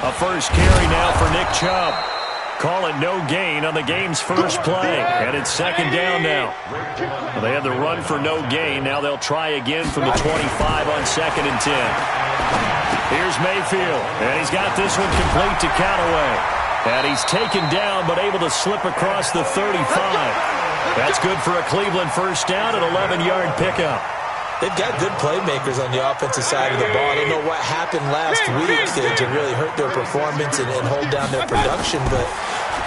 A first carry now for Nick Chubb. Call it no gain on the game's first play. And it's second down now. Well, they had the run for no gain. Now they'll try again from the 25 on 2nd and 10. Here's Mayfield. And he's got this one complete to Callaway. And he's taken down but able to slip across the 35. That's good for a Cleveland first down, an 11-yard pickup. They've got good playmakers on the offensive side of the ball. I don't know what happened last week to really hurt their performance and hold down their production, but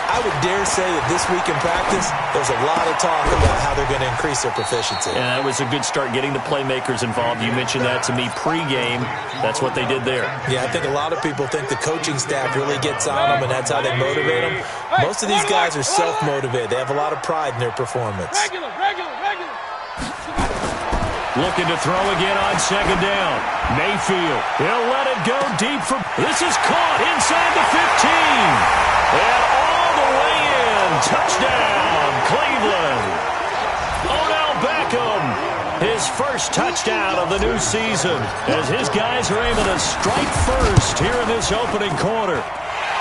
I would dare say that this week in practice, there's a lot of talk about how they're going to increase their proficiency. And that was a good start, getting the playmakers involved. You mentioned that to me pregame. That's what they did there. Yeah, I think a lot of people think the coaching staff really gets on them, and that's how they motivate them. Most of these guys are self-motivated. They have a lot of pride in their performance. Regular. Looking to throw again on second down. Mayfield, he'll let it go deep for... This is caught inside the 15. And all the way in. Touchdown, Cleveland. Odell Beckham, his first touchdown of the new season, as his guys are able to strike first here in this opening quarter.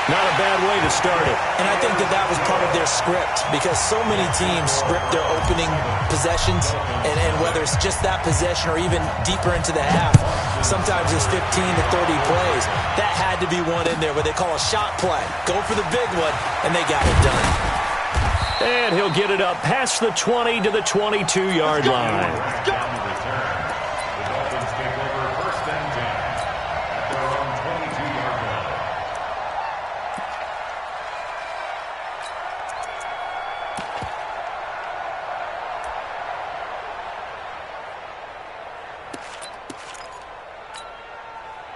Not a bad way to start it. And I think that was part of their script, because so many teams script their opening possessions, and whether it's just that possession or even deeper into the half, sometimes it's 15 to 30 plays. That had to be one in there where they call a shot play. Go for the big one, and they got it done. And he'll get it up past the 20 to the 22-yard line.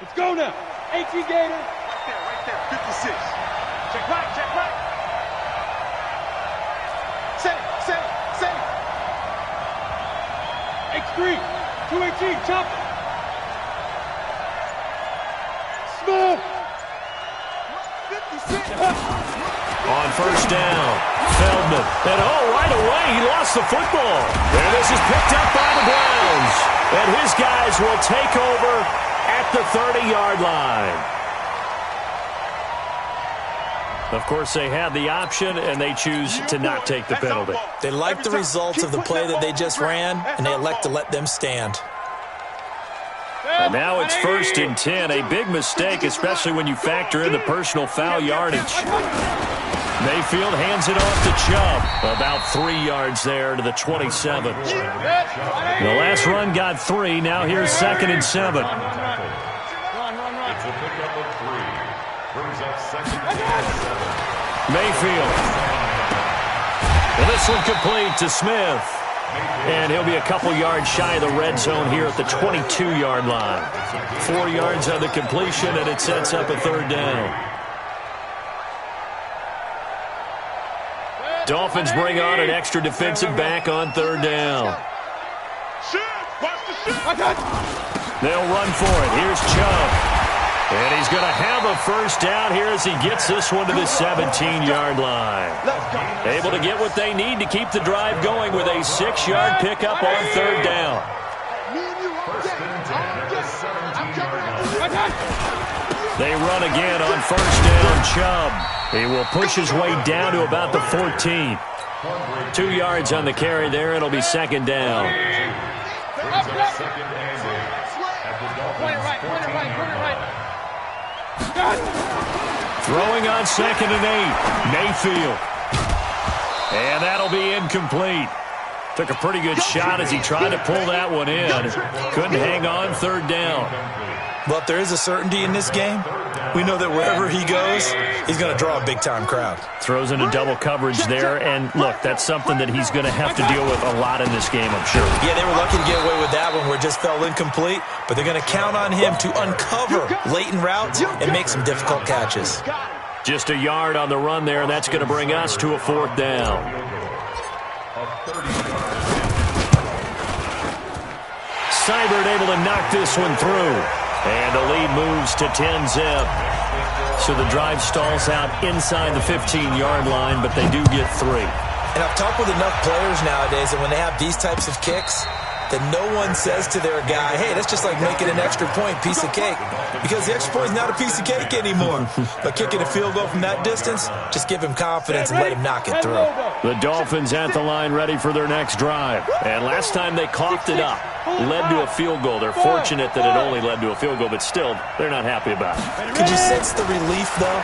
Let's go now. AT Gator. Right there. 56. Check right. Set it. X3. 218. Chop it. Smooth. 56. On first down, Feldman. And right away, he lost the football. And this is picked up by the Browns. And his guys will take over at the 30-yard line. Of course, they had the option, and they choose to not take the penalty. They like the results of the play that they just ran, and they elect to let them stand. And now it's 1st and 10, a big mistake, especially when you factor in the personal foul yardage. Mayfield hands it off to Chubb. About 3 yards there to the 27. The last run got 3. Now here's 2nd and 7. Run. It's a pickup of 3. Brings up 2nd and 7. Mayfield. And this one complete to Smith. And he'll be a couple yards shy of the red zone here at the 22-yard line. 4 yards on the completion, and it sets up a 3rd down. Dolphins bring on an extra defensive back on 3rd down. They'll run for it. Here's Chubb. And he's going to have a first down here as he gets this one to the 17-yard line. Able to get what they need to keep the drive going with a 6-yard pickup on 3rd down. They run again on first down. Chubb. He will push his way down to about the 14. 2 yards on the carry there. It'll be 2nd down. Throwing on 2nd and 8. Mayfield. And that'll be incomplete. Took a pretty good shot as he tried to pull that one in. Couldn't hang on 3rd down. Well, if there is a certainty in this game, we know that wherever he goes, he's going to draw a big-time crowd. Throws into double coverage there, and look, that's something that he's going to have to deal with a lot in this game, I'm sure. Yeah, they were lucky to get away with that one where it just fell incomplete, but they're going to count on him to uncover latent routes and make some difficult catches. Just a yard on the run there, and that's going to bring us to a 4th down. Seibert able to knock this one through. And the lead moves to 10-zip. So the drive stalls out inside the 15-yard line, but they do get 3. And I've talked with enough players nowadays that when they have these types of kicks, that no one says to their guy, hey, that's just like making an extra point, piece of cake. Because the extra point is not a piece of cake anymore. But kicking a field goal from that distance, just give him confidence and let him knock it through. The Dolphins at the line ready for their next drive. And last time they coughed it up, led to a field goal. They're fortunate that it only led to a field goal, but still, they're not happy about it. Could you sense the relief, though,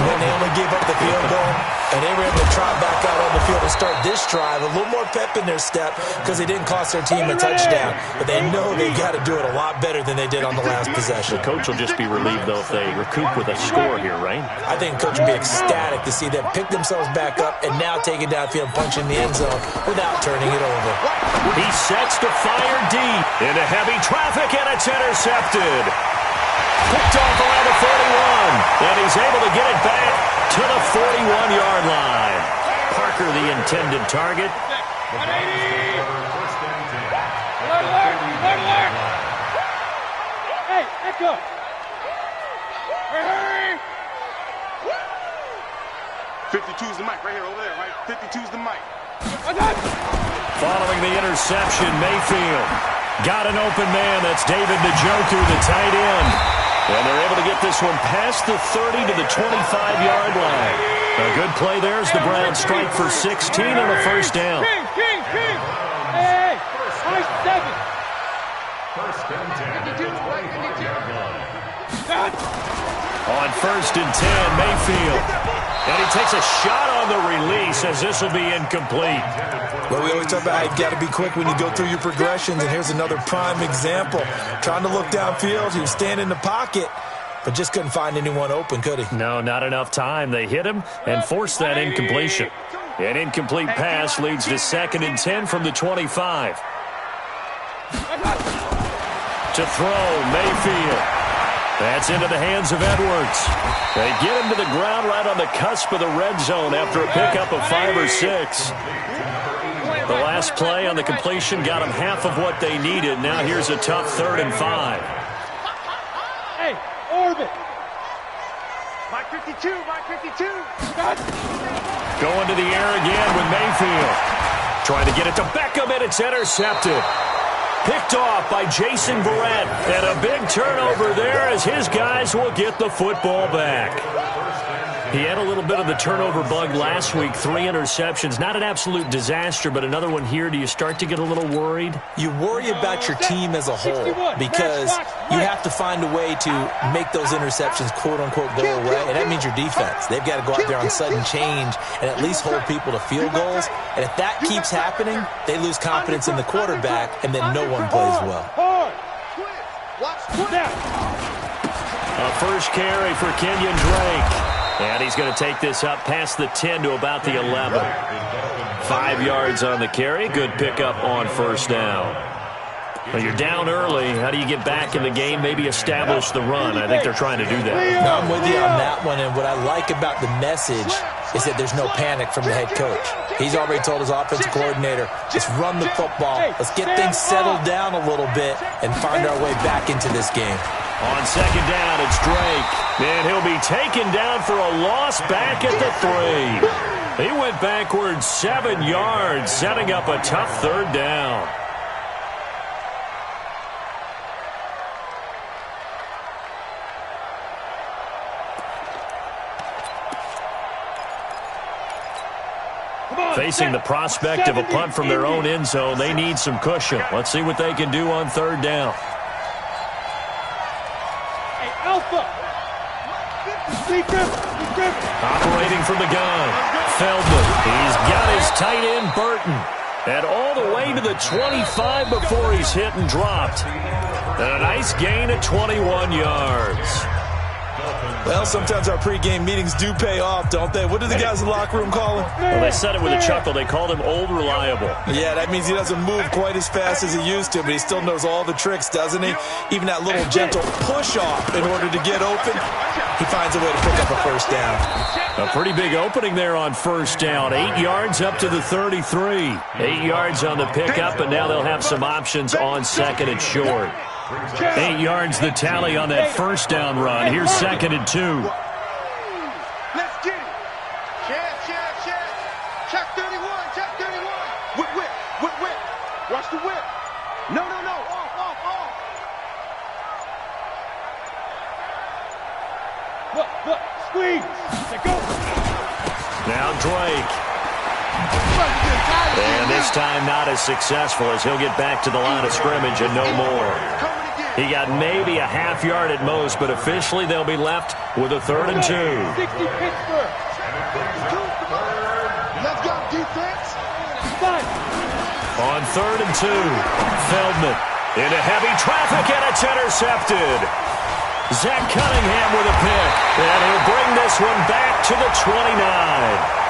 when they only gave up the field goal? And they were able to trot back out on the field and start this drive. A little more pep in their step because they didn't cost their team a touchdown. But they know they've got to do it a lot better than they did on the last possession. The coach will just be relieved, though, if they recoup with a score here, right? I think the coach will be ecstatic to see them pick themselves back up and now take it downfield and punch in the end zone without turning it over. He sets to fire deep into heavy traffic, and it's intercepted. Picked off around the 41, and he's able to get it back to the 41-yard line. Parker, the intended target. Hey, Echo. Hurry. 52's the mic right here, over there, right? 52's the mic. Following the interception, Mayfield got an open man. That's David Njoku, the tight end. And they're able to get this one past the 30 to the 25-yard line. A good play there as the Browns strike for 16 on a first down. King. Hey, nice 7. First and 10. On first and 10, Mayfield. And he takes a shot on the release as this will be incomplete. Well, we always talk about how you've got to be quick when you go through your progressions, and here's another prime example. Trying to look downfield, he was standing in the pocket, but just couldn't find anyone open, could he? No, not enough time. They hit him and forced that incompletion. An incomplete pass leads to 2nd and 10 from the 25. To throw, Mayfield. That's into the hands of Edwards. They get him to the ground right on the cusp of the red zone after a pickup of 5 or 6. The last play on the completion got them half of what they needed. Now here's a tough 3rd and 5. Hey, orbit. Mike 52. Going to the air again with Mayfield. Trying to get it to Beckham, and it's intercepted. Picked off by Jason Verrett. And a big turnover there as his guys will get the football back. He had a little bit of the turnover bug last week, 3 interceptions. Not an absolute disaster, but another one here. Do you start to get a little worried? You worry about your team as a whole because you have to find a way to make those interceptions, quote-unquote, go away, and that means your defense. They've got to go out there on sudden change and at least hold people to field goals, and if that keeps happening, they lose confidence in the quarterback, and then no one plays well. A first carry for Kenyon Drake. And he's going to take this up past the 10 to about the 11. 5 yards on the carry. Good pickup on first down. Well, you're down early. How do you get back in the game? Maybe establish the run. I think they're trying to do that. No, I'm with you on that one. And what I like about the message is that there's no panic from the head coach. He's already told his offensive coordinator, let's run the football. Let's get things settled down a little bit and find our way back into this game. On second down, it's Drake. And he'll be taken down for a loss back at the 3. He went backwards 7 yards, setting up a tough 3rd down. Facing the prospect of a punt from their own end zone, they need some cushion. Let's see what they can do on 3rd down. Alpha. Operating from the gun. Feldman. He's got his tight end, Burton. And all the way to the 25 before he's hit and dropped. And a nice gain at 21 yards. Well, sometimes our pregame meetings do pay off, don't they? What do the guys in the locker room call him? Well, they said it with a chuckle. They called him Old Reliable. Yeah, that means he doesn't move quite as fast as he used to, but he still knows all the tricks, doesn't he? Even that little gentle push-off in order to get open, he finds a way to pick up a first down. A pretty big opening there on first down. 8 yards up to the 33. 8 yards on the pickup, and now they'll have some options on 2nd and short. 8 yards the tally on that first down run. Here's 2nd and 2. Let's get it. Check 31. Whip. Watch the whip. Look, squeeze. Go. Now Drake. And this time not as successful as he'll get back to the line of scrimmage and no more. He got maybe a half yard at most, but officially they'll be left with a 3rd and 2. 60 Pittsburgh. Let's go, defense. On 3rd and 2, Feldman into heavy traffic, and it's intercepted. Zach Cunningham with a pick, and he'll bring this one back to the 29.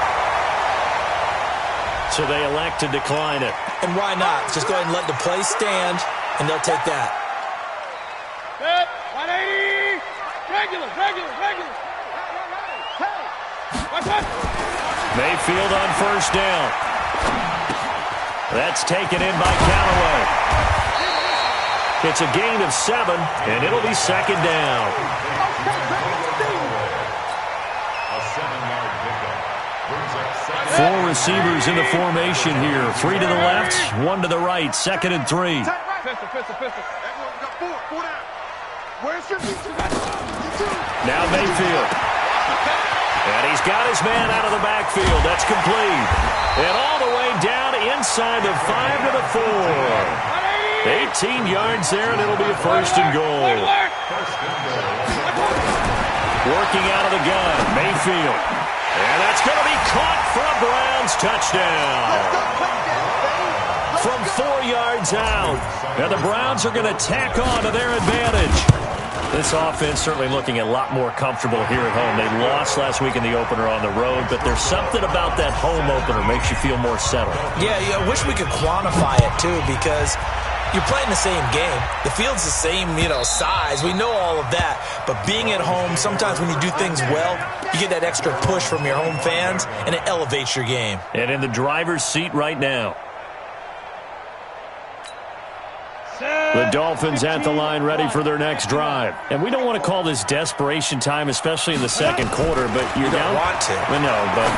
So they elect to decline it. And why not? Just go ahead and let the play stand, and they'll take that. 180. Regular. Mayfield on 1st down. That's taken in by Callaway. It's a gain of 7, and it'll be 2nd down. A 7-yard pickup. Brings up 4 receivers in the formation here. 3 to the left, 1 to the right. 2nd and 3. Pistol. Now Mayfield. And he's got his man out of the backfield. That's complete. And all the way down inside the 5 to the 4. 18 yards there, and it'll be a 1st and goal. Working out of the gun, Mayfield. And that's going to be caught for a Browns touchdown. From 4 yards out. And the Browns are going to tack on to their advantage. This offense certainly looking a lot more comfortable here at home. They lost last week in the opener on the road, but there's something about that home opener makes you feel more settled. Yeah, I wish we could quantify it, too, because you're playing the same game. The field's the same, size. We know all of that. But being at home, sometimes when you do things well, you get that extra push from your home fans, and it elevates your game. And in the driver's seat right now. The Dolphins at the line ready for their next drive. And we don't want to call this desperation time, especially in the second quarter, but you're down. You don't want to. Well, no, but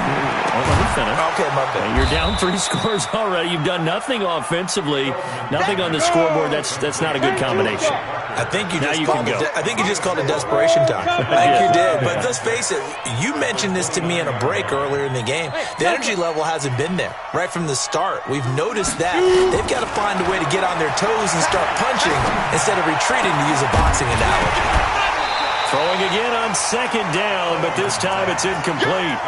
let me finish. Okay, my bad. You're down 3 scores already. You've done nothing offensively, nothing on the scoreboard. That's not a good combination. I think you just called it desperation time. I think you did. But let's face it, you mentioned this to me in a break earlier in the game. The energy level hasn't been there right from the start. We've noticed that. They've got to find a way to get on their toes and start punching instead of retreating, to use a boxing analogy. Throwing again on 2nd down, but this time it's incomplete.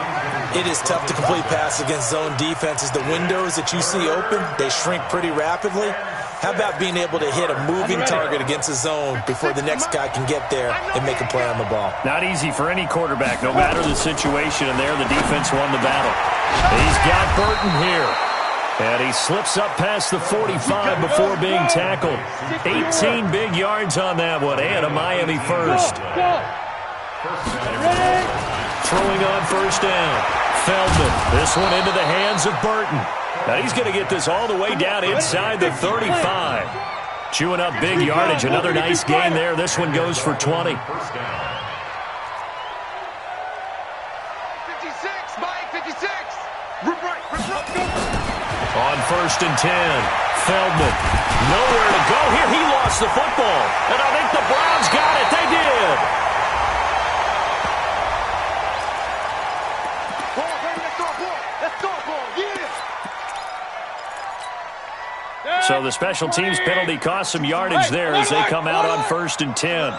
It is tough to complete passes against zone defenses. The windows that you see open, they shrink pretty rapidly. How about being able to hit a moving target against a zone before the next guy can get there and make a play on the ball? Not easy for any quarterback, no matter the situation, and there the defense won the battle. He's got Burton here. And he slips up past the 45 before being tackled. 18 big yards on that one, and a Miami first. Throwing on 1st down. Feldman, this one into the hands of Burton. Now he's going to get this all the way down inside the 35. Chewing up big yardage. Another nice gain there. This one goes for 20. 56, Mike, 56. On 1st and 10, Feldman, nowhere to go here. He lost the football, and I think the Browns got it. They did. So the special teams penalty cost some yardage there as they come out on 1st and 10.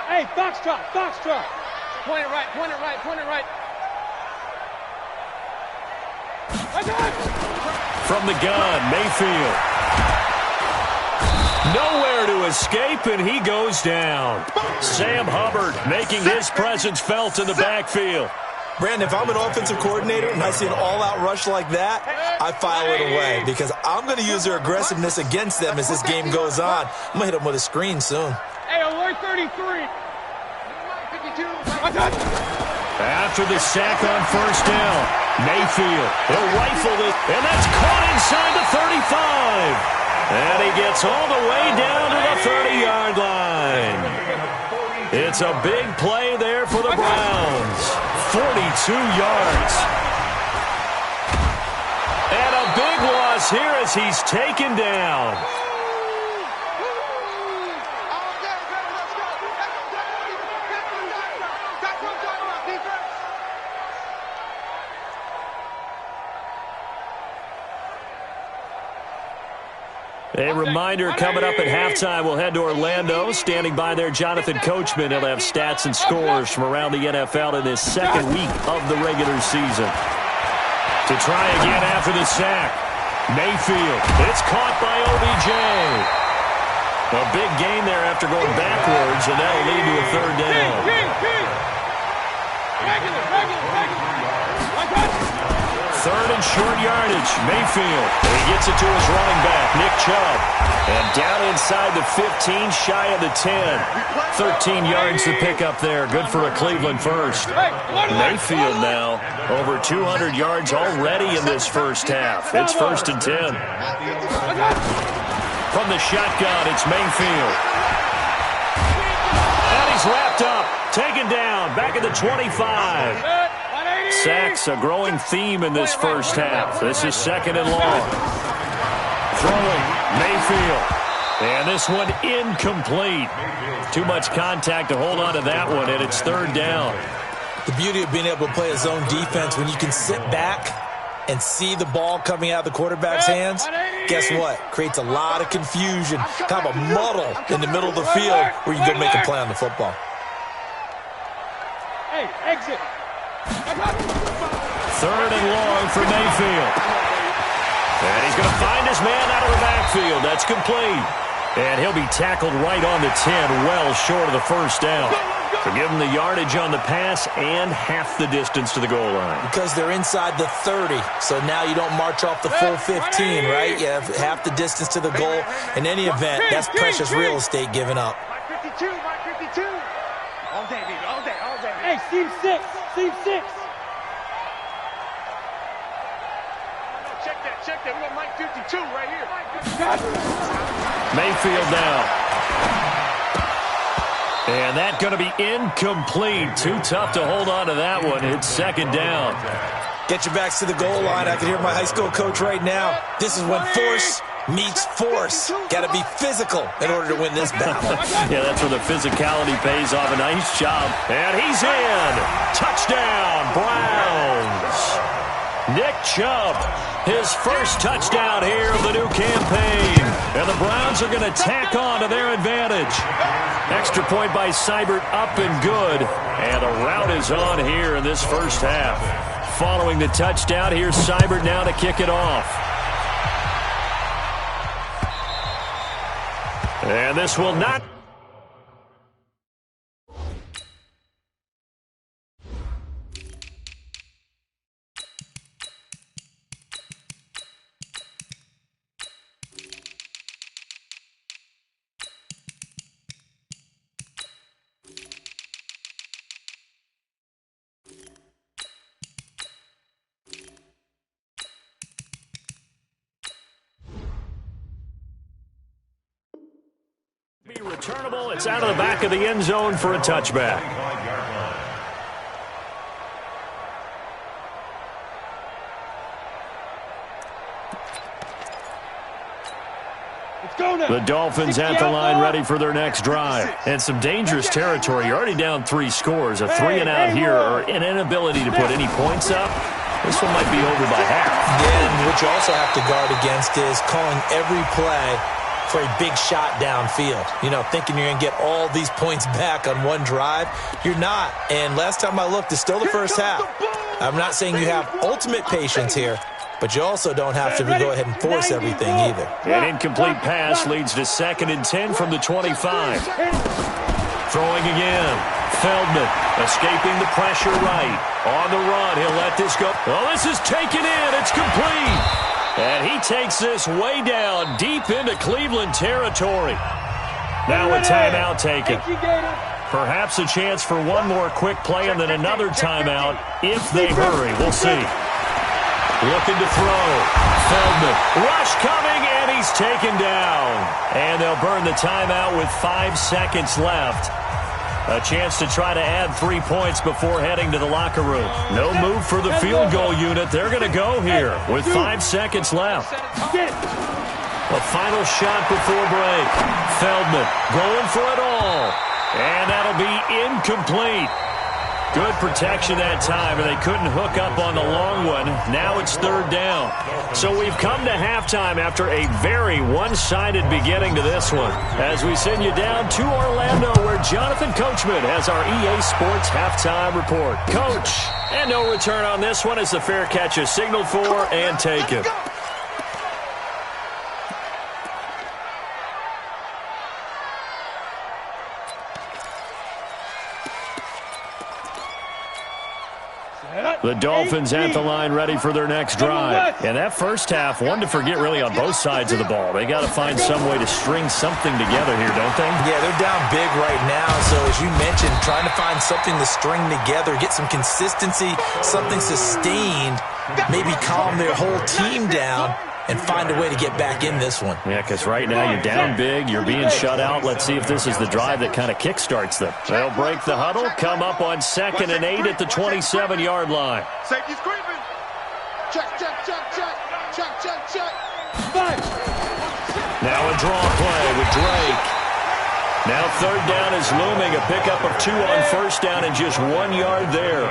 Hey, Foxtrot. Point it right. From the gun, Mayfield. Nowhere to escape, and he goes down. Sam Hubbard making his presence felt in the backfield. Brandon, if I'm an offensive coordinator and I see an all-out rush like that, I file it away because I'm going to use their aggressiveness against them as this game goes on. I'm going to hit them with a screen soon. Hey, alert 33. After the sack on 1st down, Mayfield, he'll rifle it, and that's caught inside the 35. And he gets all the way down to the 30-yard line. It's a big play there for the Browns. 42 yards. And a big loss here as he's taken down. A reminder coming up at halftime, we'll head to Orlando. Standing by there, Jonathan Coachman. He'll have stats and scores from around the NFL in this second week of the regular season. To try again after the sack. Mayfield. It's caught by OBJ. A big gain there after going backwards, and that'll lead to a third down. Third and short yardage. Mayfield. And he gets it to his running back, Nick Chubb. And down inside the 15, shy of the 10. 13 yards to pick up there. Good for a Cleveland first. Mayfield now over 200 yards already in this first half. It's 1st and 10. From the shotgun, it's Mayfield. And he's wrapped up. Taken down. Back at the 25. Sacks, a growing theme in this first half. This is 2nd and long. Throwing, Mayfield. And this one incomplete. Too much contact to hold on to that one, and it's 3rd down. The beauty of being able to play a zone defense, when you can sit back and see the ball coming out of the quarterback's hands, guess what? Creates a lot of confusion, kind of a muddle in the middle of the field where you can go make a play on the football. Hey, exit. 3rd and long for Mayfield. And he's going to find his man out of the backfield. That's complete. And he'll be tackled right on the 10, well short of the first down. To give him the yardage on the pass and half the distance to the goal line. Because they're inside the 30, so now you don't march off the full 15, right? You have half the distance to the goal. In any event, that's precious real estate given up. Mark 52, Mark 52. All day, baby, all day, all day. Hey, Steve 6, Steve 6. Check that. We got Mike 52 right here. Mayfield now. And that's going to be incomplete. Too tough to hold on to that one. It's 2nd down. Get your backs to the goal line. I can hear my high school coach right now. This is when force meets force. Got to be physical in order to win this battle. Yeah, that's where the physicality pays off. A nice job. And he's in. Touchdown, Browns. Nick Chubb, his first touchdown here of the new campaign. And the Browns are going to tack on to their advantage. Extra point by Seibert, up and good. And the route is on here in this first half. Following the touchdown, here's Seibert now to kick it off. And this will not... be returnable. It's out of the back of the end zone for a touchback. The Dolphins at the line ready for their next drive. And some dangerous territory. You're already down 3 scores. A 3-and-out here or an inability to put any points up. This one might be over by half. Then what you also have to guard against is calling every play for a big shot downfield. You know, thinking you're going to get all these points back on one drive. You're not. And last time I looked, it's still the first half. I'm not saying you have ultimate patience here, but you also don't have to go ahead and force everything either. An incomplete pass leads to 2nd and 10 from the 25. Throwing again. Feldman escaping the pressure right. On the run, he'll let this go. Oh, this is taken in. It's complete. And he takes this way down deep into Cleveland territory. Now a timeout taken. Perhaps a chance for one more quick play and then another timeout if they hurry. We'll see. Looking to throw. Feldman. Rush coming, and he's taken down. And they'll burn the timeout with 5 seconds left. A chance to try to add 3 points before heading to the locker room. No move for the field goal unit. They're going to go here with 5 seconds left. A final shot before break. Feldman going for it all. And that'll be incomplete. Good protection that time, and they couldn't hook up on the long one. Now it's third down. So we've come to halftime after a very one-sided beginning to this one. As we send you down to Orlando, where Jonathan Coachman has our EA Sports halftime report. Coach, and no return on this one as the fair catch is signaled for and taken. The Dolphins at the line ready for their next drive. And that first half, one to forget really on both sides of the ball. They got to find some way to string something together here, don't they? Yeah, they're down big right now. So as you mentioned, trying to find something to string together, get some consistency, something sustained, maybe calm their whole team down and find a way to get back in this one. Yeah, because right now you're down big, you're being shut out. Let's see if this is the drive that kind of kickstarts them. They'll break the huddle, come up on 2nd and 8 at the 27-yard line. Safety's creeping. Check. Now a draw play with Drake. Now third down is looming, a pickup of 2 on first down and just 1 yard there.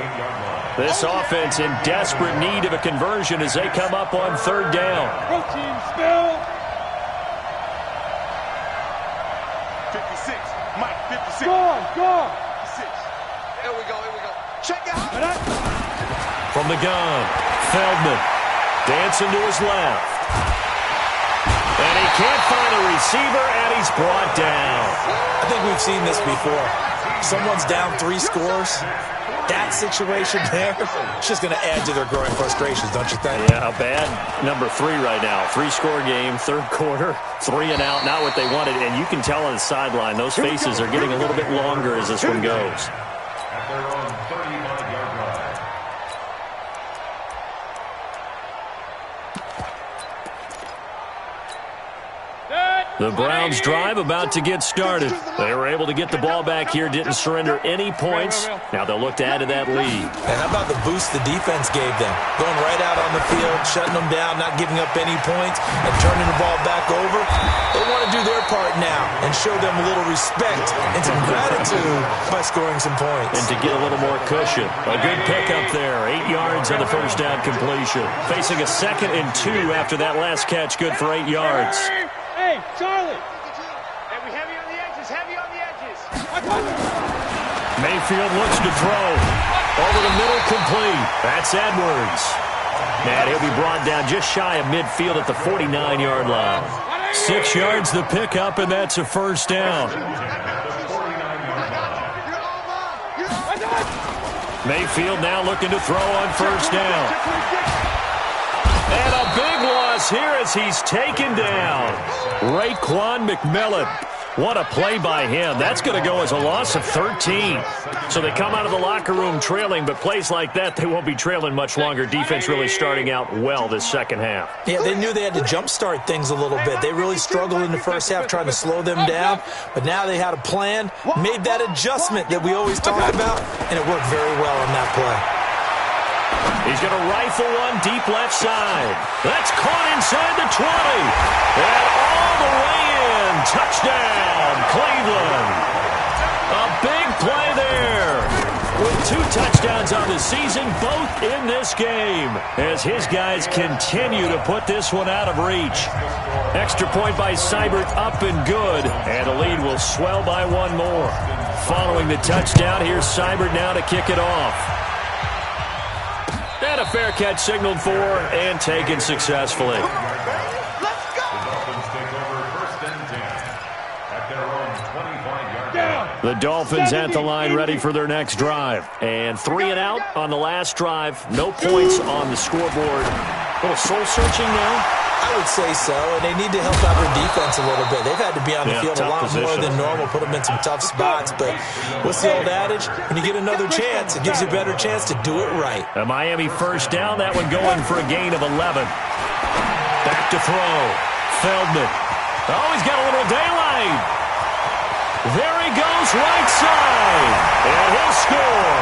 This offense in desperate need of a conversion as they come up on third down. Protein spill. 56. Mike, 56. Go. 56. Here we go. Check out. From the gun, Feldman dancing to his left. And he can't find a receiver, and he's brought down. I think we've seen this before. Someone's down 3 scores. That situation there, it's just going to add to their growing frustrations, don't you think? Yeah, a bad number 3 right now. 3-score game, third quarter, 3 and out, not what they wanted. And you can tell on the sideline, those faces are getting a little bit longer as this one goes. At their own 35-yard line. The Browns drive about to get started. They were able to get the ball back here, didn't surrender any points. Now they'll look to add to that lead. And how about the boost the defense gave them? Going right out on the field, shutting them down, not giving up any points, and turning the ball back over. They want to do their part now and show them a little respect and some gratitude by scoring some points. And to get a little more cushion. A good pickup there. 8 yards on the first down completion. Facing a 2nd and 2 after that last catch, good for 8 yards. Hey, Charlie. Hey, we heavy on the edges. Mayfield looks to throw. Over the middle, complete. That's Edwards. And he'll be brought down just shy of midfield at the 49-yard line. 6 yards the pickup, and that's a first down. Mayfield now looking to throw on first down. And a big loss here as he's taken down. Raekwon McMillan. What a play by him. That's going to go as a loss of 13. So they come out of the locker room trailing, but plays like that, they won't be trailing much longer. Defense really starting out well this second half. Yeah, they knew they had to jumpstart things a little bit. They really struggled in the first half trying to slow them down, but now they had a plan, made that adjustment that we always talk about, and it worked very well on that play. He's going to rifle one deep left side. That's caught inside the 20. And all the way in. Touchdown, Cleveland. A big play there. With 2 touchdowns on the season, both in this game. As his guys continue to put this one out of reach. Extra point by Seibert up and good. And the lead will swell by 1 more. Following the touchdown, here's Seibert now to kick it off. And a fair catch signaled for and taken successfully. Let's go! The Dolphins take over 1st and 10 at their own 25-yard line. The Dolphins at the line ready for their next drive. And 3 and out on the last drive. No points on the scoreboard. A little soul-searching now. I would say so, and they need to help out their defense a little bit. They've had to be on the field a lot more than normal, put them in some tough spots. But what's the old adage? When you get another chance, it gives you a better chance to do it right. A Miami first down, that one going for a gain of 11. Back to throw. Feldman. Oh, he's got a little daylight. There he goes, right side. And he'll score.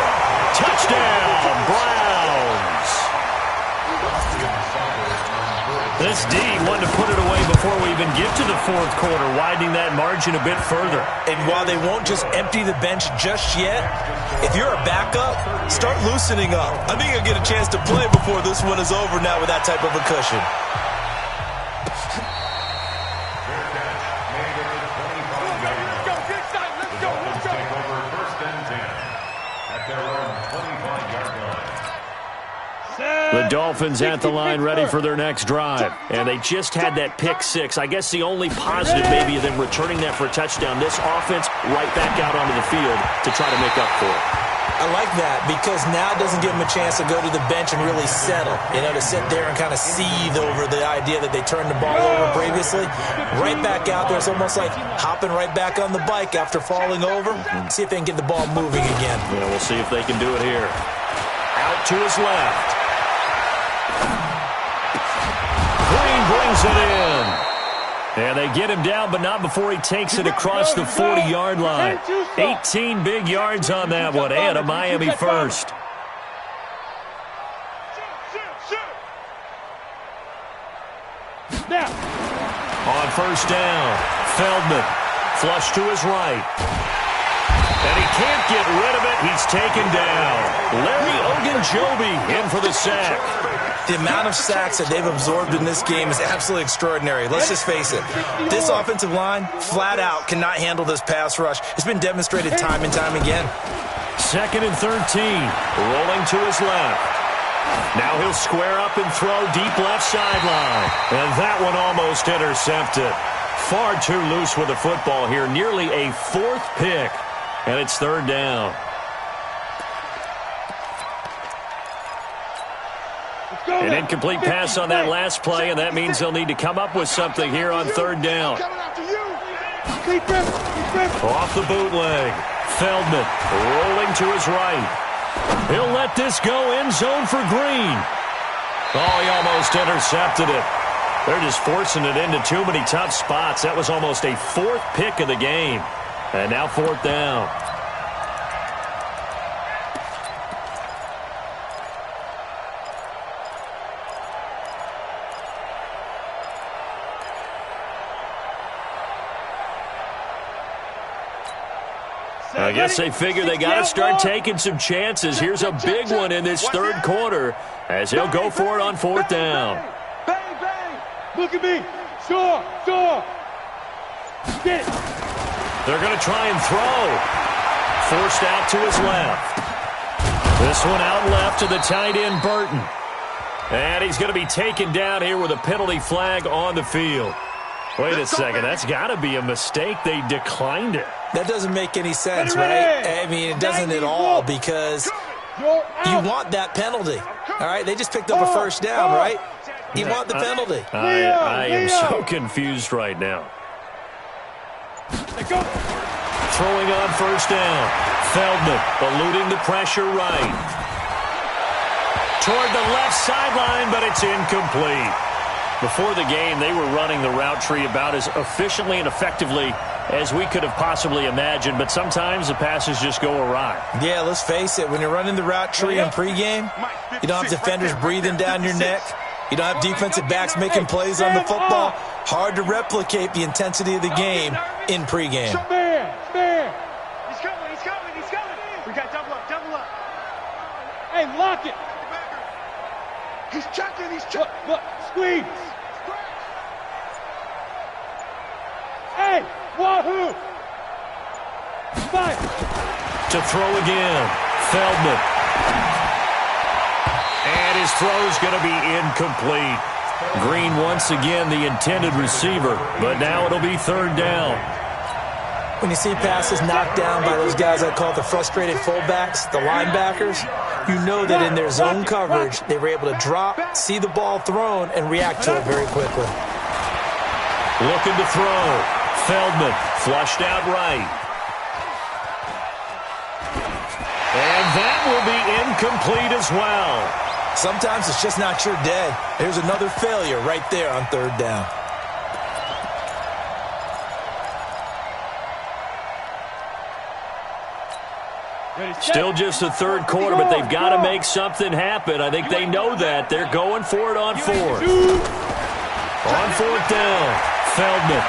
Touchdown, Browns. This D wanted to put it away before we even get to the fourth quarter, widening that margin a bit further. And while they won't just empty the bench just yet, if you're a backup, start loosening up. I think you'll get a chance to play before this one is over now with that type of a cushion. The Dolphins at the line ready for their next drive. And they just had that pick six. I guess the only positive maybe of them returning that for a touchdown. This offense right back out onto the field to try to make up for it. I like that because now it doesn't give them a chance to go to the bench and really settle. You know, to sit there and kind of seethe over the idea that they turned the ball over previously. Right back out there. It's almost like hopping right back on the bike after falling over. See if they can get the ball moving again. Yeah, we'll see if they can do it here. Out to his left. Green brings it in. And they get him down, but not before he takes it across the 40-yard line. 18 big yards on that one, and a Miami first. On first down, Feldman, flush to his right. And he can't get rid of it. He's taken down. Larry Ogunjobi in for the sack. The amount of sacks that they've absorbed in this game is absolutely extraordinary. Let's just face it. This offensive line, flat out, cannot handle this pass rush. It's been demonstrated time and time again. 2nd and 13. Rolling to his left. Now he'll square up and throw deep left sideline. And that one almost intercepted. Far too loose with the football here. Nearly a 4th pick. And it's 3rd down. An incomplete pass on that last play, and that means they'll need to come up with something here on 3rd down. Off the bootleg. Feldman rolling to his right. He'll let this go end zone for Green. Oh, he almost intercepted it. They're just forcing it into too many tough spots. That was almost a 4th pick of the game. And now 4th down. I guess they figure they got to start taking some chances. Here's a big one in this 3rd quarter as he'll go for it on 4th down. Bang, bang. Look at me. Sure. Get it. They're going to try and throw. Forced out to his left. This one out left to the tight end, Burton. And he's going to be taken down here with a penalty flag on the field. Wait a second. That's got to be a mistake. They declined it. That doesn't make any sense, right? I mean, it doesn't at all because you want that penalty. All right? They just picked up a first down, right? You want the penalty. I am so confused right now. Throwing on first down. Feldman eluding the pressure right. Toward the left sideline, but it's incomplete. Before the game, they were running the route tree about as efficiently and effectively as we could have possibly imagined, but sometimes the passes just go awry. Yeah, let's face it. When you're running the route tree in pregame, you don't have defenders breathing down your neck. You don't have defensive backs making plays on the football. Hard to replicate the intensity of the game in pregame. Man. He's coming. We got double up. Hey, lock it. He's checking. Look, squeeze. Hey, wahoo. Fire. To throw again. Feldman. And his throw's going to be incomplete. Green once again the intended receiver, but now it'll be 3rd down. When you see passes knocked down by those guys I call the frustrated fullbacks, the linebackers, you know that in their zone coverage, they were able to drop, see the ball thrown, and react to it very quickly. Looking to throw. Feldman flushed out right. And that will be incomplete as well. Sometimes it's just not your day. There's another failure right there on 3rd down. Still just the 3rd quarter, but they've got to make something happen. I think they know that. They're going for it on 4th. On 4th down. Feldman.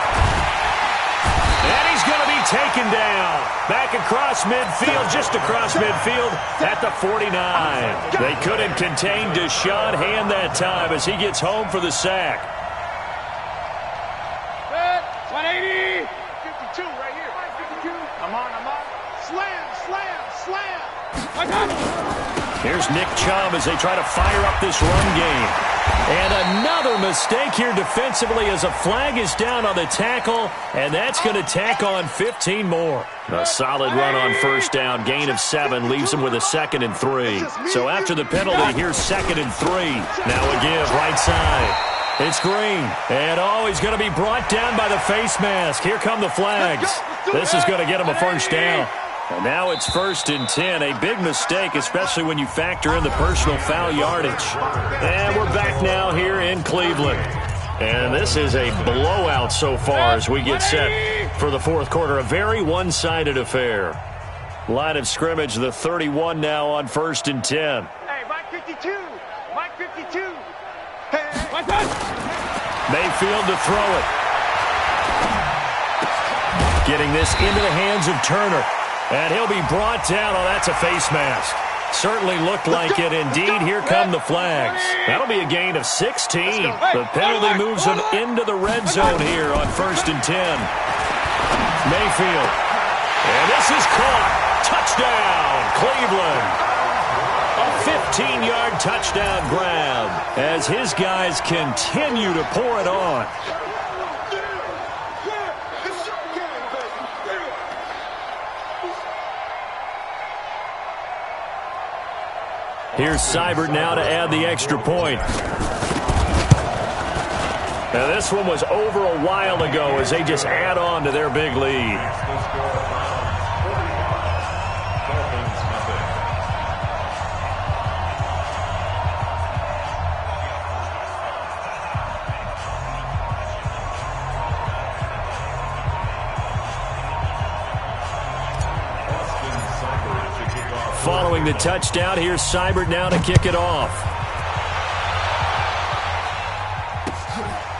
And he's going to be taken down. Back across midfield, just across midfield at the 49. They couldn't contain Deshaun Hand that time as he gets home for the sack. 180. 52 right here. 52. I'm on. Slam. I got it. Here's Nick Chubb as they try to fire up this run game. And another mistake here defensively as a flag is down on the tackle, and that's going to tack on 15 more. A solid run on first down, gain of 7, leaves him with a 2nd and 3. So after the penalty, here's 2nd and 3. Now a give, right side. It's Green, and he's going to be brought down by the face mask. Here come the flags. This is going to get him a first down. And now it's 1st and 10, a big mistake, especially when you factor in the personal foul yardage. And we're back now here in Cleveland. And this is a blowout so far as we get set for the fourth quarter. A very one-sided affair. Line of scrimmage, the 31 now on 1st and 10. Hey, Mike 52. Mike 52. Hey. Mayfield to throw it. Getting this into the hands of Turner. And he'll be brought down. Oh, that's a face mask. Certainly looked like it. Indeed, here come the flags. That'll be a gain of 16. The penalty moves him into the red zone here on 1st and 10. Mayfield. And this is caught. Touchdown, Cleveland. A 15-yard touchdown grab as his guys continue to pour it on. Here's Seibert now to add the extra point. Now this one was over a while ago as they just add on to their big lead. Following the touchdown, here's Seibert now to kick it off.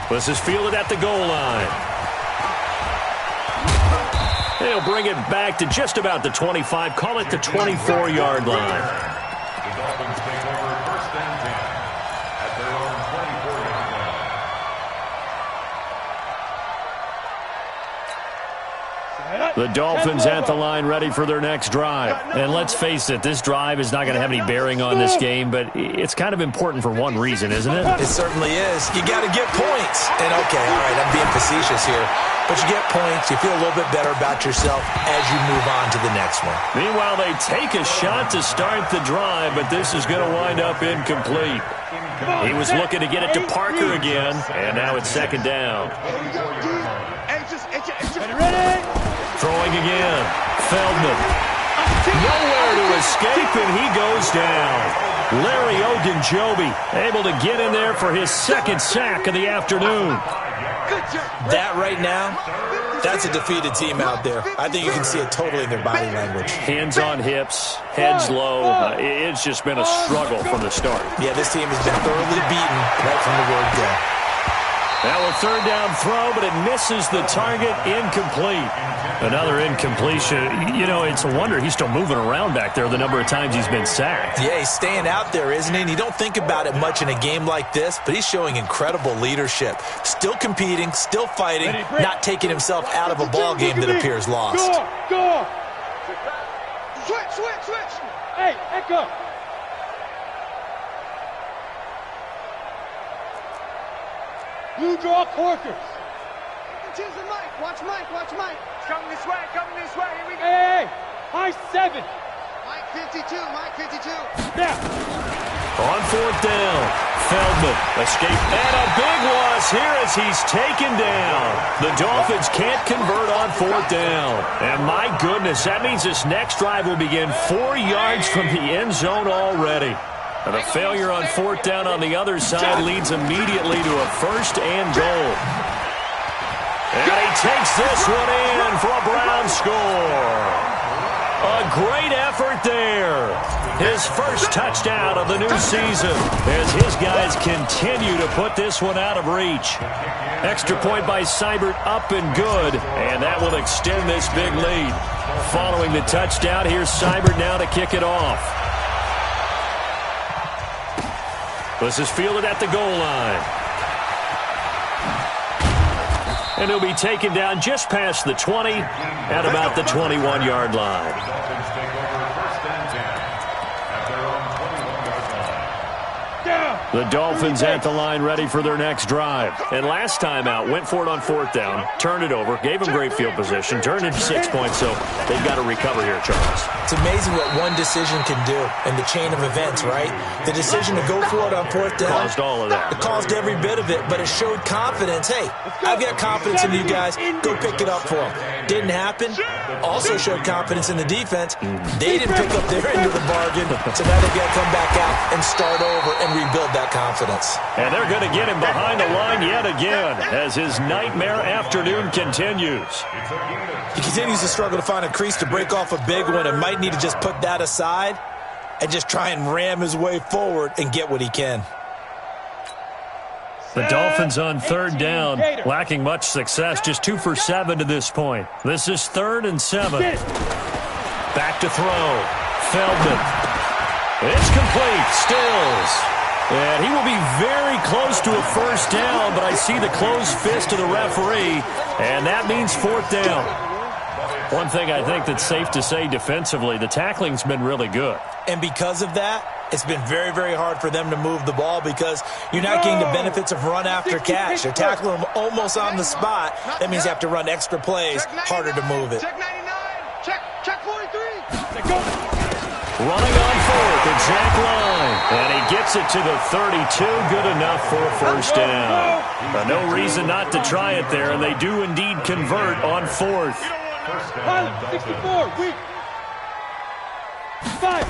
This is fielded at the goal line. They'll bring it back to just about the 25, call it the 24-yard line. The Dolphins take over 1st and 10 at their own 24-yard line. The Dolphins at the line ready for their next drive. And let's face it, this drive is not going to have any bearing on this game, but it's kind of important for one reason, isn't it? It certainly is. You got to get points. And okay, all right, I'm being facetious here. But you get points, you feel a little bit better about yourself as you move on to the next one. Meanwhile, they take a shot to start the drive, but this is going to wind up incomplete. He was looking to get it to Parker again, and now it's 2nd down. Throwing again. Feldman. Nowhere to escape, and he goes down. Larry Ogunjobi able to get in there for his 2nd sack of the afternoon. That right now, that's a defeated team out there. I think you can see it totally in their body language. Hands on hips, heads low. It's just been a struggle from the start. Yeah, this team has been thoroughly beaten right from the word go. Now a 3rd down throw, but it misses the target, incomplete. Another incompletion. You know, it's a wonder he's still moving around back there the number of times he's been sacked. Yeah, he's staying out there, isn't he? And you don't think about it much in a game like this, but he's showing incredible leadership. Still competing, still fighting, not taking himself out of a ball game that appears lost. Go! Switch! Hey, Echo! You draw corkers. Choose the Mike. Watch Mike. Coming this way. Here we go. Hey, high 7. Mike 52. Now. On 4th down, Feldman escape, and a big loss here as he's taken down. The Dolphins can't convert on 4th down. And my goodness, that means this next drive will begin 4 yards from the end zone already. And a failure on 4th down on the other side leads immediately to a 1st and goal. And he takes this one in for a Brown score. A great effort there. his first touchdown of the new season as his guys continue to put this one out of reach. Extra point by Seibert, up and good, and that will extend this big lead. Following the touchdown, here's Seibert now to kick it off. This is fielded at the goal line. And he'll be taken down just past the 20 at about the 21-yard line. The Dolphins at the line ready for their next drive. And last time out, went for it on fourth down, turned it over, gave them great field position, turned into 6 points, so they've got to recover here, Charles. It's amazing what one decision can do in the chain of events, right? The decision to go for it on fourth down. Caused all of that. It caused every bit of it, but it showed confidence. Hey, I've got confidence in you guys. Go pick it up for them. Didn't happen. Also showed confidence in the defense. They didn't pick up their end of the bargain, so now they've got to come back out and start over and rebuild that confidence. And they're going to get him behind the line yet again as his nightmare afternoon continues. He continues to struggle to find a crease to break off a big one and might need to just put that aside and just try and ram his way forward and get what he can. The Dolphins on third down, lacking much success, just 2 for 7 to this point. This is 3rd and 7. Back to throw. Feldman. It's complete. Stills. And he will be very close to a first down, but I see the closed fist of the referee, and that means 4th down. One thing I think that's safe to say defensively, the tackling's been really good. And because of that, it's been very, very hard for them to move the ball because you're not getting the benefits of run after catch. They're tackling them almost on the spot. That means you have to run extra plays, harder to move it. Check 99. Check 43. Running on 4th, exact line. And he gets it to the 32, good enough for a first down. No reason not to try it there, and they do indeed convert on 4th. 64, weak. 5.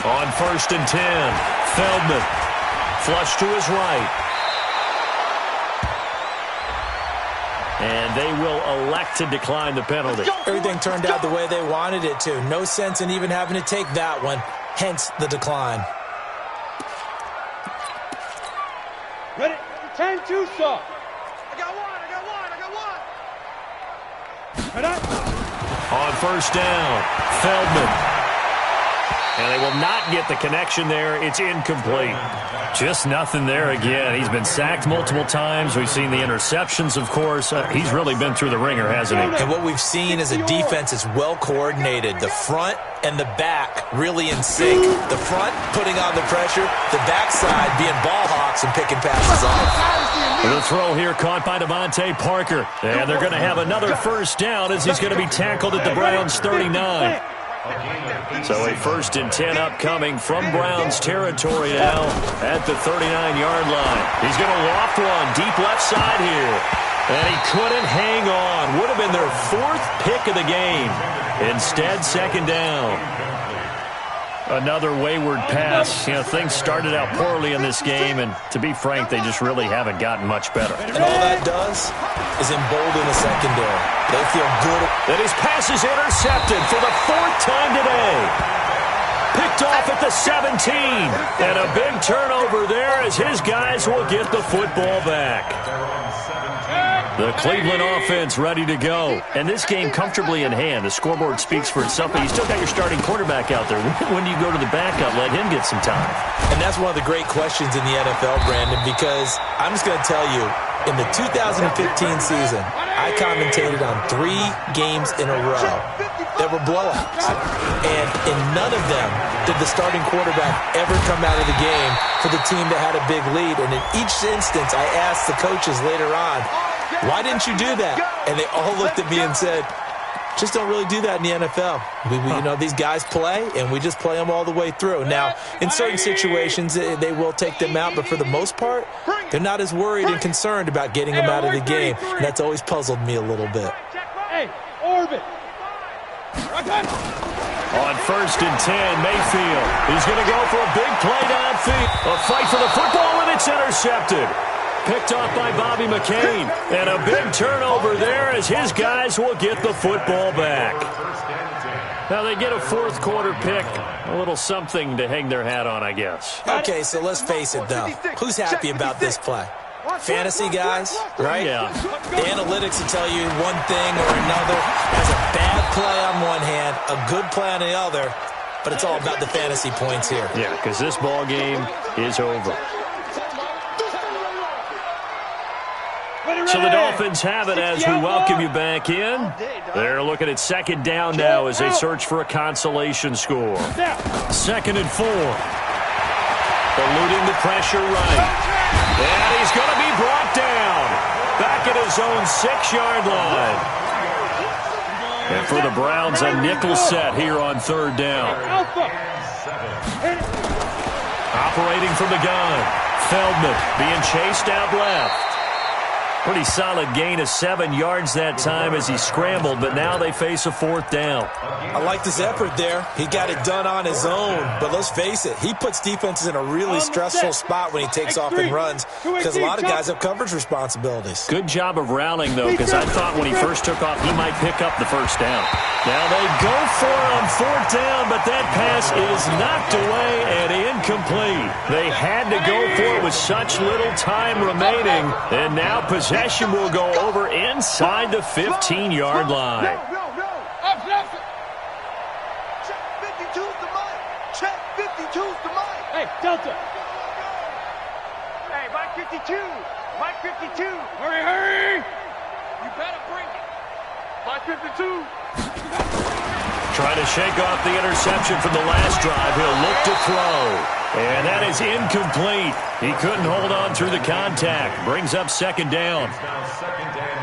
On 1st and 10, Feldman. Flush to his right. And they will elect to decline the penalty. Everything turned out the way they wanted it to. No sense in even having to take that one, hence the decline. Ready? 10, 2, soft. I got one. Head up. On 1st down, Feldman. And they will not get the connection there. It's incomplete. Just nothing there again. He's been sacked multiple times. We've seen the interceptions, of course. He's really been through the ringer, hasn't he? And what we've seen is a defense is well coordinated. The front and the back really in sync. The front putting on the pressure. The backside being ball hawks and picking passes off. The throw here caught by Devontae Parker. And they're going to have another first down as he's going to be tackled at the Browns' 39. So a 1st and 10 upcoming from Browns territory now at the 39-yard line. He's going to loft one deep left side here. And he couldn't hang on. Would have been their 4th pick of the game. Instead, 2nd down. Another wayward pass. You know, things started out poorly in this game, and to be frank, they just really haven't gotten much better. And all that does is embolden the secondary. They feel good. And his pass is intercepted for the 4th time today. Picked off at the 17. And a big turnover there as his guys will get the football back. The Cleveland offense ready to go. And this game comfortably in hand. The scoreboard speaks for itself, but you still got your starting quarterback out there. When do you go to the backup? Let him get some time. And that's one of the great questions in the NFL, Brandon, because I'm just going to tell you, in the 2015 season, I commentated on 3 games in a row that were blowouts. And in none of them did the starting quarterback ever come out of the game for the team that had a big lead. And in each instance, I asked the coaches later on, why didn't you do that? And they all looked at me and said, just don't really do that in the NFL. You know, these guys play, and we just play them all the way through. Now, in certain situations, they will take them out, but for the most part, they're not as worried and concerned about getting them out of the game. And that's always puzzled me a little bit. Hey, orbit. On 1st and 10, Mayfield. He's going to go for a big play downfield. A fight for the football, and it's intercepted. Picked off by Bobby McCain. And a big turnover there as his guys will get the football back. Now they get a fourth quarter pick, a little something to hang their hat on, I guess. Okay, so let's face it, though. Who's happy about this play? Fantasy guys, right? Yeah. The analytics will tell you one thing or another. Has a bad play on one hand, a good play on the other, but it's all about the fantasy points here. Yeah, because this ball game is over. So the Dolphins have it as we welcome you back in. They're looking at second down now as they search for a consolation score. 2nd and 4. Eluding the pressure right. And he's going to be brought down. Back at his own 6-yard line. And for the Browns, a nickel set here on 3rd down. Operating from the gun. Feldman being chased out left. Pretty solid gain of 7 yards that time as he scrambled, but now they face a 4th down. I like this effort there. He got it done on his own, but let's face it, he puts defenses in a really stressful spot when he takes off and runs because a lot of guys have coverage responsibilities. Good job of rallying, though, because I thought when he first took off, he might pick up the first down. Now they go for it on 4th down, but that pass is knocked away and incomplete. They had to go for it with such little time remaining, and now possession will go over inside the 15-yard line. Check 52's the mic. Check 52's the mic. Hey, Delta. Hey, Mike 52. Mike 52. Hurry, hurry. You better bring it. Mike 52. Trying to shake off the interception from the last drive. He'll look to throw. And that is incomplete. He couldn't hold on through the contact. Brings up 2nd down.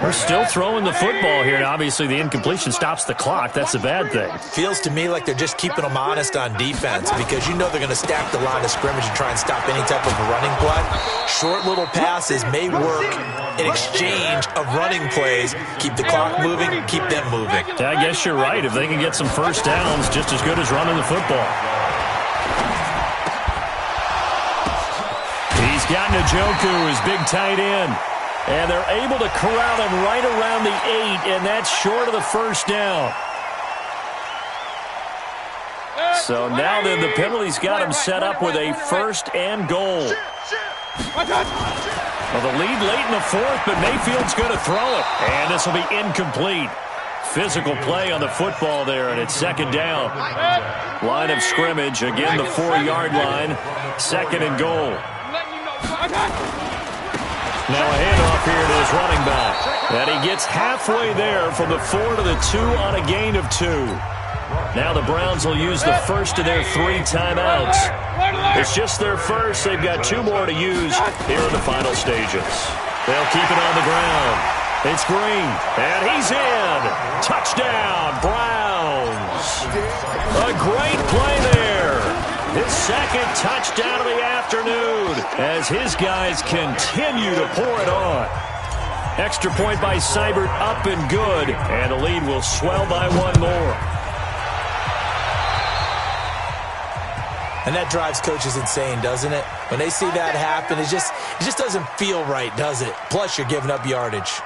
We're still throwing the football here. And obviously, the incompletion stops the clock. That's a bad thing. Feels to me like they're just keeping them honest on defense because you know they're going to stack the line of scrimmage and try and stop any type of a running play. Short little passes may work in exchange of running plays. Keep the clock moving, keep them moving. I guess you're right. If they can get some first downs, just as good as running the football. He's got Njoku, his big tight end. And they're able to corral him right around the 8, and that's short of the first down. So now then the penalty's got him set up with a 1st and goal. Well, the lead late in the 4th, but Mayfield's going to throw it. And this will be incomplete. Physical play on the football there, and it's 2nd down. Line of scrimmage, again the 4-yard line. 2nd and goal. Now a handoff here to his running back. And he gets halfway there from the 4 to the 2 on a gain of 2. Now the Browns will use the first of their 3 timeouts. It's just their first. They've got 2 more to use here in the final stages. They'll keep it on the ground. It's Green, and he's in. Touchdown, Browns. A great play there. His 2nd touchdown of the afternoon as his guys continue to pour it on. Extra point by Seibert, up and good, and the lead will swell by 1 more. And that drives coaches insane, doesn't it? When they see that happen, it just doesn't feel right, does it? Plus, you're giving up yardage.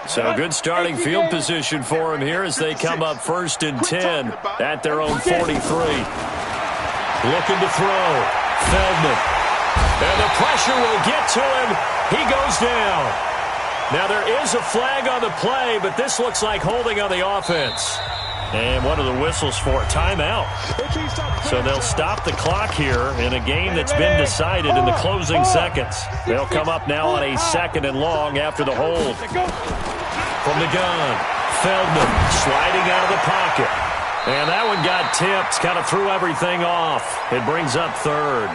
So good starting field position for him here as they come up 1st and 10 at their own 43. Looking to throw. Feldman. And the pressure will get to him. He goes down. Now there is a flag on the play, but this looks like holding on the offense. And what are the whistles for? Timeout. So they'll stop the clock here in a game that's been decided in the closing seconds. They'll come up now on a 2nd and long after the hold. From the gun, Feldman sliding out of the pocket. And that one got tipped, kind of threw everything off. It brings up 3rd.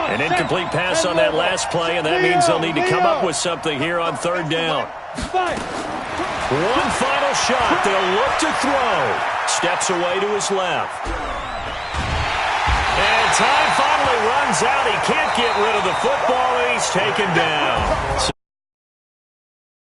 An incomplete pass on that last play, and that means they'll need to come up with something here on 3rd down. One final shot. They'll look to throw. Steps away to his left. And time finally runs out. He can't get rid of the football, and he's taken down. So